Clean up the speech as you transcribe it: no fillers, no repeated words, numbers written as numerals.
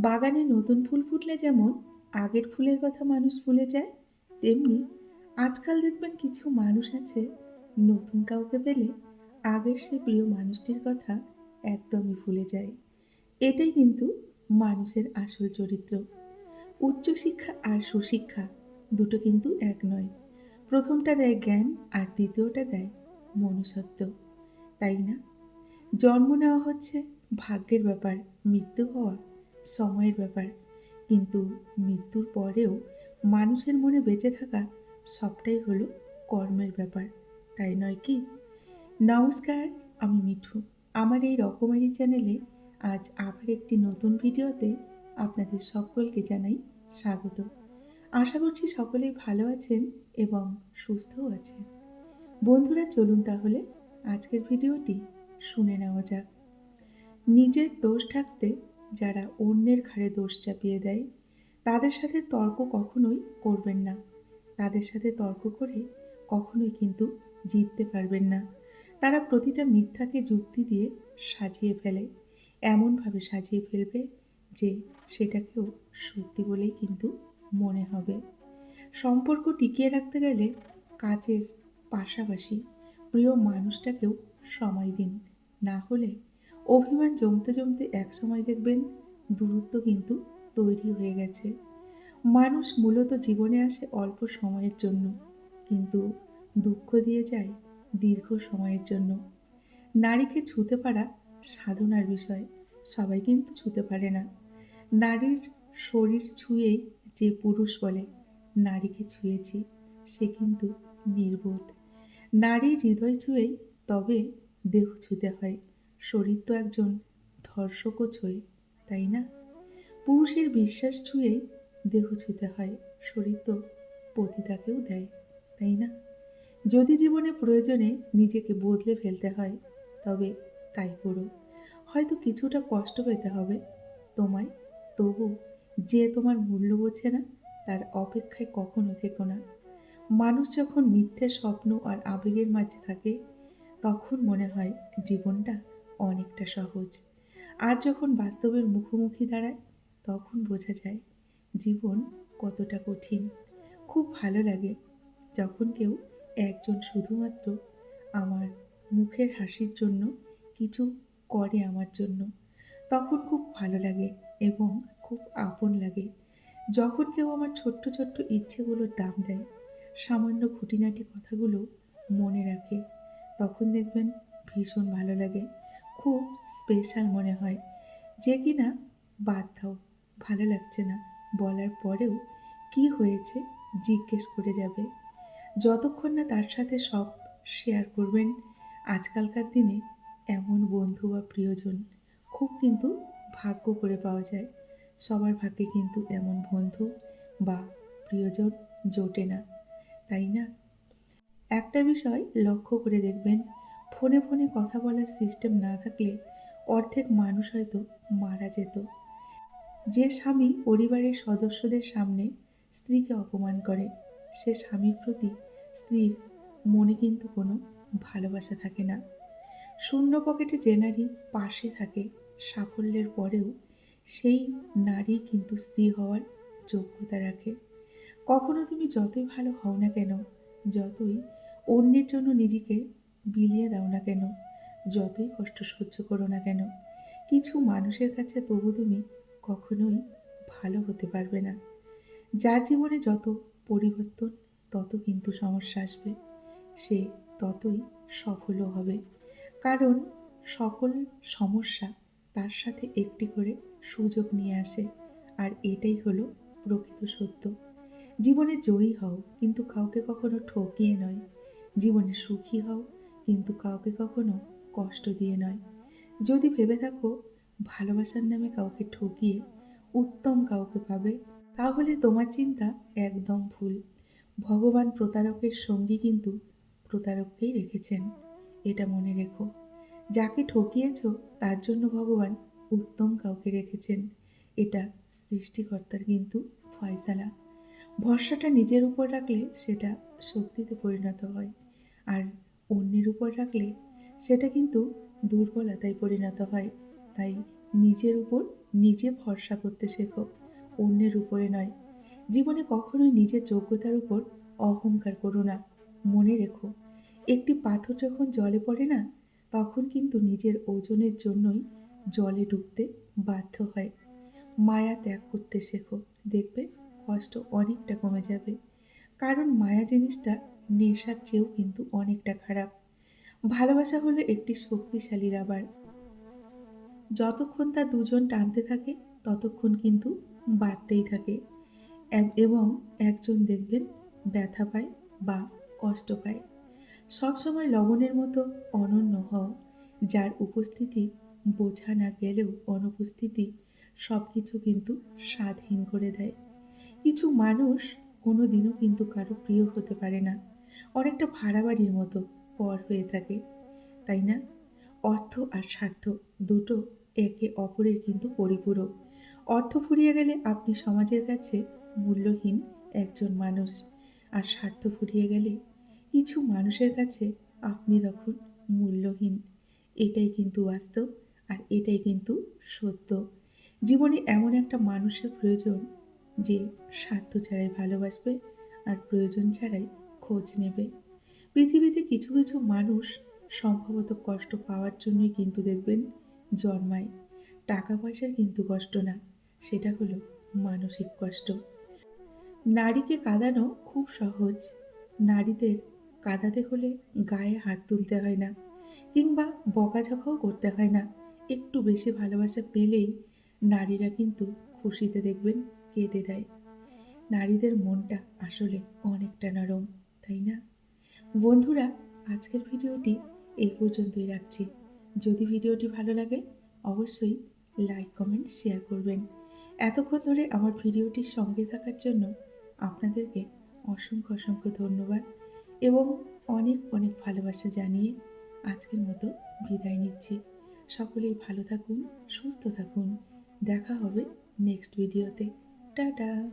বাগানে নতুন ফুল ফুটলে যেমন আগের ফুলের কথা মানুষ ভুলে যায়, তেমনি আজকাল দেখবেন কিছু মানুষ আছে নতুন কাউকে পেলে আগের সেই প্রিয় মানুষটির কথা একদমই ভুলে যায়। এটাই কিন্তু মানুষের আসল চরিত্র। উচ্চশিক্ষা আর সুশিক্ষা দুটো কিন্তু এক নয়। প্রথমটা দেয় জ্ঞান আর দ্বিতীয়টা দেয় মনুষ্যত্ব, তাই না? জন্ম নেওয়া হচ্ছে ভাগ্যের ব্যাপার, মৃত্যু হওয়া সময়ের ব্যাপার। কিন্তু মৃত্যুর পরেও মানুষের মনে বেঁচে থাকা সবটাই হলো কর্মের ব্যাপার, তাই নয় কি? নমস্কার, আমি মিঠু। আমার এই রকমারি চ্যানেলে আজ আবার একটি নতুন ভিডিওতে আপনাদের সকলকে জানাই স্বাগত। আশা করছি সকলেই ভালো আছেন এবং সুস্থও আছেন। বন্ধুরা, চলুন তাহলে আজকের ভিডিওটি শুনে নেওয়া যাক। নিজের দোষ ঢাকতে যারা অন্যের ঘাড়ে দোষ চাপিয়ে দেয়, তাদের সাথে তর্ক কখনোই করবেন না। তাদের সাথে তর্ক করে কখনোই কিন্তু জিততে পারবেন না। তারা প্রতিটা মিথ্যাকে যুক্তি দিয়ে সাজিয়ে ফেলে। এমনভাবে সাজিয়ে ফেলবে যে সেটাকেও সত্যি বলেই কিন্তু মনে হবে। সম্পর্ক টিকিয়ে রাখতে গেলে কাজের পাশাপাশি প্রিয় মানুষটাকেও সময় দিন। না হলে অভিমান জমতে জমতে একসময় দেখবেন দূরত্ব কিন্তু তৈরি হয়ে গেছে। মানুষ মূলত জীবনে আসে অল্প সময়ের জন্য, কিন্তু দুঃখ দিয়ে যায় দীর্ঘ সময়ের জন্য। নারীকে ছুঁতে পারা সাধনার বিষয়, সবাই কিন্তু ছুঁতে পারে না। নারীর শরীর ছুঁয়েই যে পুরুষ বলে নারীকে ছুঁয়েছি, সে কিন্তু নির্বোধ। নারীর হৃদয় ছুঁয়েই তবে দেহ ছুঁতে হয়। শরীর তো একজন ধর্ষকও ছোঁয়, তাই না? পুরুষের বিশ্বাস ছুঁয়েই দেহ ছুঁতে হয়। শরীর তো পতিতাকেও দেয়, তাই না? যদি জীবনে প্রয়োজনে নিজেকে বদলে ফেলতে হয়, তবে তাই করো। হয়তো কিছুটা কষ্ট পেতে হবে তোমায়, তবু যে তোমার মূল্য বোঝে না তার অপেক্ষায় কখনো থেকো না। মানুষ যখন মিথ্যে স্বপ্ন আর আবেগের মাঝে থাকে, তখন মনে হয় জীবনটা অনেকটা সহজ। আর যখন বাস্তবের মুখোমুখি দাঁড়ায়, তখন বোঝা যায় জীবন কতটা কঠিন। খুব ভালো লাগে যখন কেউ একজন শুধুমাত্র আমার মুখের হাসির জন্য কিছু করে আমার জন্য। তখন খুব ভালো লাগে এবং খুব আপন লাগে। যখন কেউ আমার ছোট্ট ছোট্ট ইচ্ছেগুলোর দাম দেয়, সামান্য খুঁটিনাটি কথাগুলো মনে রাখে, তখন দেখবেন ভীষণ ভালো লাগে। খুব স্পেশাল মনে হয়। যে কিনা বাদ দাও, ভালো লাগছে না বলার পরেও কি হয়েছে জিজ্ঞেস করে যাবে। যতক্ষণ না তার সাথে সব শেয়ার করবেন। আজকালকার দিনে এমন বন্ধু বা প্রিয়জন খুব কিন্তু ভাগ্য করে পাওয়া যায়। সবার ভাগ্যে কিন্তু এমন বন্ধু বা প্রিয়জন জোটে না, তাই না? একটা বিষয় লক্ষ্য করে দেখবেন, ফোনে ফোনে কথা বলার সিস্টেম না থাকলে অর্ধেক মানুষ হয়তো মারা যেত। যে স্বামী পরিবারের সদস্যদের সামনে স্ত্রীকে অপমান করে, সে স্বামীর প্রতি স্ত্রীর মনে কিন্তু কোনো ভালোবাসা থাকে না। শূন্য পকেটে যে নারী পাশে থাকে সাফল্যের পরেও, সেই নারী কিন্তু স্ত্রী হওয়ার যোগ্যতা রাখে। কখনো তুমি যতই ভালো হও না কেন, যতই অন্যের জন্য নিজেকে বিলিয়ে দাও না কেন, যতই কষ্ট সহ্য করো না কেন, কিছু মানুষের কাছে তবু তুমি কখনোই ভালো হতে পারবে না। যার জীবনে যত পরিবর্তন, তত কিন্তু সমস্যা আসবে। সে ততই সফলও হবে। কারণ সকল সমস্যা তার সাথে একটি করে সুযোগ নিয়ে আসে। আর এটাই হলো প্রকৃত সত্য। জীবনে জয়ী হও, কিন্তু কাউকে কখনো ঠকিয়ে নয়। জীবনে সুখী হও, কিন্তু কাউকে কখনো কষ্ট দিয়ে নয়। যদি ভেবে থাকো ভালোবাসার নামে কাউকে ঠকিয়ে উত্তম কাউকে পাবে, তাহলে তোমার চিন্তা একদম ভুল। ভগবান প্রতারকের সঙ্গী কিন্তু প্রতারককেই রেখেছেন, এটা মনে রেখো। যাকে ঠকিয়েছ তার জন্য ভগবান উত্তম কাউকে রেখেছেন, এটা সৃষ্টিকর্তার কিন্তু ফয়সালা। ভরসাটা নিজের উপর রাখলে সেটা শক্তিতে পরিণত হয়, আর অন্যের উপর রাখলে সেটা কিন্তু দুর্বলতায় পরিণত হয়। তাই নিজের উপর নিজে ভরসা করতে শেখো, অন্যের উপরে নয়। জীবনে কখনোই নিজের যোগ্যতার উপর অহংকার করো না। মনে রেখো, একটি পাথর যখন জলে পড়ে না, তখন কিন্তু নিজের ওজনের জন্যই জলে ডুবতে বাধ্য হয়। মায়া ত্যাগ করতে শেখো, দেখবে কষ্ট অনেকটা কমে যাবে। কারণ মায়া জিনিসটা নেশার চেয়েও কিন্তু অনেকটা খারাপ। ভালোবাসা হলো একটি শক্তিশালী রাবার। যতক্ষণ তা দুজন টানতে থাকে, ততক্ষণ কিন্তু বাড়তেই থাকে। এবং একজন দেখবেন ব্যথা পায় বা কষ্ট পায়। সবসময় লবণের মতো অনন্য হও, যার উপস্থিতি বোঝা না গেলেও অনুপস্থিতি সবকিছু কিন্তু স্বাদহীন করে দেয়। কিছু মানুষ কোনোদিনও কিন্তু কারো প্রিয় হতে পারে না। অনেকটা ভাড়া বাড়ির মতো পর হয়ে থাকে, তাই না? অর্থ আর স্বার্থ দুটো একে অপরের কিন্তু পরিপূরক। অর্থ ফুরিয়ে গেলে আপনি সমাজের কাছে মূল্যহীন একজন মানুষ। আর স্বার্থ ফুরিয়ে গেলে কিছু মানুষের কাছে আপনি তখন মূল্যহীন। এটাই কিন্তু বাস্তব, আর এটাই কিন্তু সত্য। জীবনে এমন একটা মানুষের প্রয়োজন যে স্বার্থ ছাড়াই ভালোবাসবে আর প্রয়োজন ছাড়াই খোঁজ নেবে। পৃথিবীতে কিছু কিছু মানুষ সম্ভবত কষ্ট পাওয়ার জন্যই কিন্তু দেখবেন জন্মায়। টাকা পয়সার কিন্তু কষ্ট না, সেটা হলো মানসিক কষ্ট। নারীকে কাঁদানো খুব সহজ। নারীদের কাঁদাতে হলে গায়ে হাত তুলতে হয় না, কিংবা বকাঝকাও করতে হয় না। একটু বেশি ভালোবাসা পেলেই নারীরা কিন্তু খুশিতে দেখবেন কেঁদে দেয়। নারীদের মনটা আসলে অনেকটা নরম, তাই না? বন্ধুরা, আজকের ভিডিওটি এই পর্যন্তই রাখছি। যদি ভিডিওটি ভালো লাগে, অবশ্যই লাইক, কমেন্ট, শেয়ার করবেন। এতক্ষণ ধরে আমার ভিডিওটির সঙ্গে থাকার জন্য আপনাদেরকে অসংখ্য অসংখ্য ধন্যবাদ এবং অনেক অনেক ভালোবাসা জানিয়ে আজকের মতো বিদায় নিচ্ছি। সকলেই ভালো থাকুন, সুস্থ থাকুন। দেখা হবে নেক্সট ভিডিওতে। টাটা।